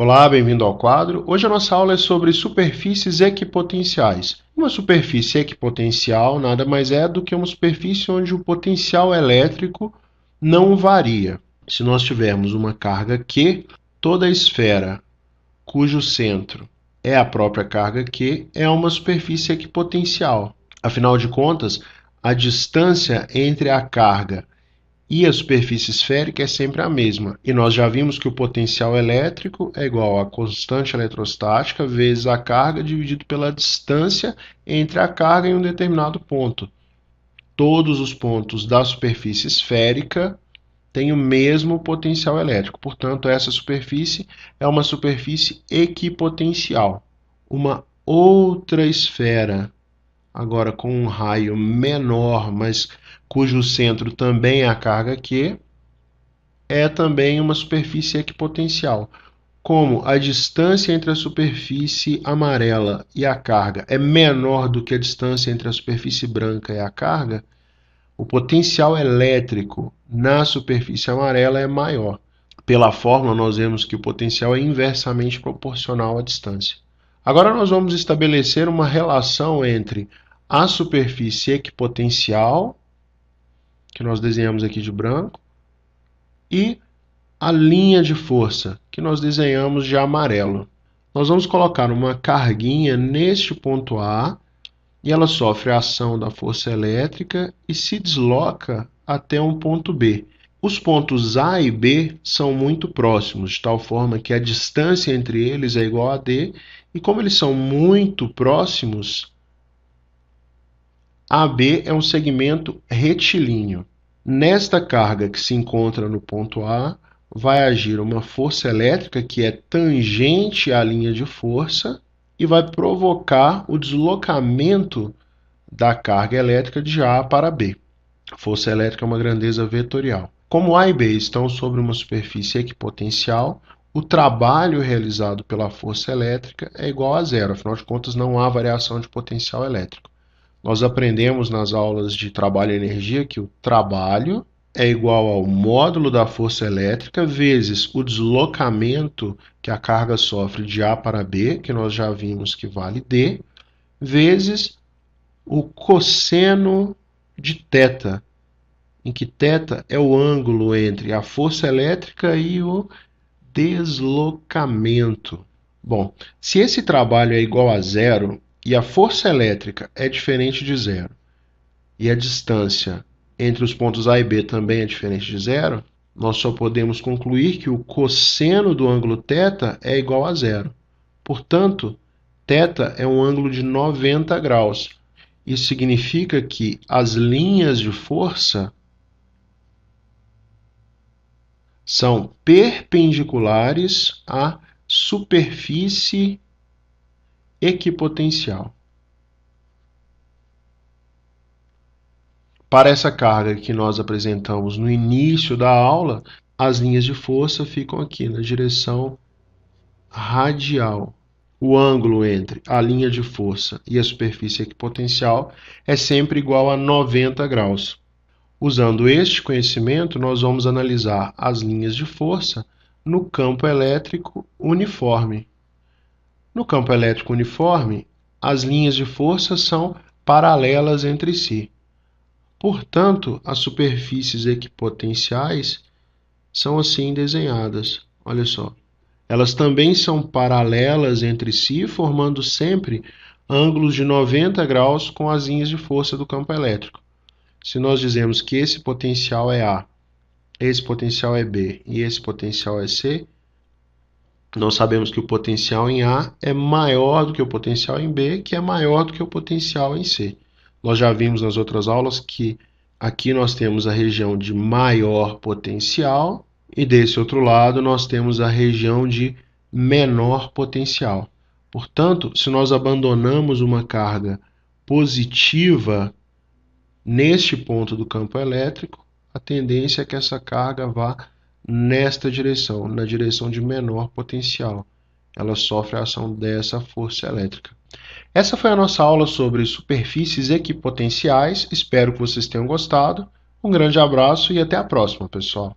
Olá, bem-vindo ao quadro. Hoje a nossa aula é sobre superfícies equipotenciais. Uma superfície equipotencial nada mais é do que uma superfície onde o potencial elétrico não varia. Se nós tivermos uma carga Q, toda a esfera cujo centro é a própria carga Q é uma superfície equipotencial. Afinal de contas, a distância entre a carga e a superfície esférica é sempre a mesma. E nós já vimos que o potencial elétrico é igual à constante eletrostática vezes a carga dividido pela distância entre a carga em um determinado ponto. Todos os pontos da superfície esférica têm o mesmo potencial elétrico. Portanto, essa superfície é uma superfície equipotencial. Uma outra esfera, agora com um raio menor, mas cujo centro também é a carga Q, é também uma superfície equipotencial. Como a distância entre a superfície amarela e a carga é menor do que a distância entre a superfície branca e a carga, o potencial elétrico na superfície amarela é maior. Pela fórmula, nós vemos que o potencial é inversamente proporcional à distância. Agora nós vamos estabelecer uma relação entre a superfície equipotencial, que nós desenhamos aqui de branco, e a linha de força, que nós desenhamos de amarelo. Nós vamos colocar uma carguinha neste ponto A, e ela sofre a ação da força elétrica e se desloca até um ponto B. Os pontos A e B são muito próximos, de tal forma que a distância entre eles é igual a D, e como eles são muito próximos, AB é um segmento retilíneo. Nesta carga que se encontra no ponto A, vai agir uma força elétrica que é tangente à linha de força e vai provocar o deslocamento da carga elétrica de A para B. A força elétrica é uma grandeza vetorial. Como A e B estão sobre uma superfície equipotencial, o trabalho realizado pela força elétrica é igual a zero. Afinal de contas, não há variação de potencial elétrico. Nós aprendemos nas aulas de trabalho e energia que o trabalho é igual ao módulo da força elétrica vezes o deslocamento que a carga sofre de A para B, que nós já vimos que vale D, vezes o cosseno de θ, em que θ é o ângulo entre a força elétrica e o deslocamento. Bom, se esse trabalho é igual a zero, e a força elétrica é diferente de zero, e a distância entre os pontos A e B também é diferente de zero, nós só podemos concluir que o cosseno do ângulo θ é igual a zero. Portanto, θ é um ângulo de 90 graus. Isso significa que as linhas de força são perpendiculares à superfície equipotencial. Para essa carga que nós apresentamos no início da aula, as linhas de força ficam aqui na direção radial. O ângulo entre a linha de força e a superfície equipotencial é sempre igual a 90 graus. Usando este conhecimento, nós vamos analisar as linhas de força no campo elétrico uniforme. No campo elétrico uniforme, as linhas de força são paralelas entre si. Portanto, as superfícies equipotenciais são assim desenhadas. Olha só. Elas também são paralelas entre si, formando sempre ângulos de 90 graus com as linhas de força do campo elétrico. Se nós dizemos que esse potencial é A, esse potencial é B e esse potencial é C, nós sabemos que o potencial em A é maior do que o potencial em B, que é maior do que o potencial em C. Nós já vimos nas outras aulas que aqui nós temos a região de maior potencial e desse outro lado nós temos a região de menor potencial. Portanto, se nós abandonamos uma carga positiva neste ponto do campo elétrico, a tendência é que essa carga vá nesta direção, na direção de menor potencial. Ela sofre a ação dessa força elétrica. Essa foi a nossa aula sobre superfícies equipotenciais. Espero que vocês tenham gostado. Um grande abraço e até a próxima, pessoal.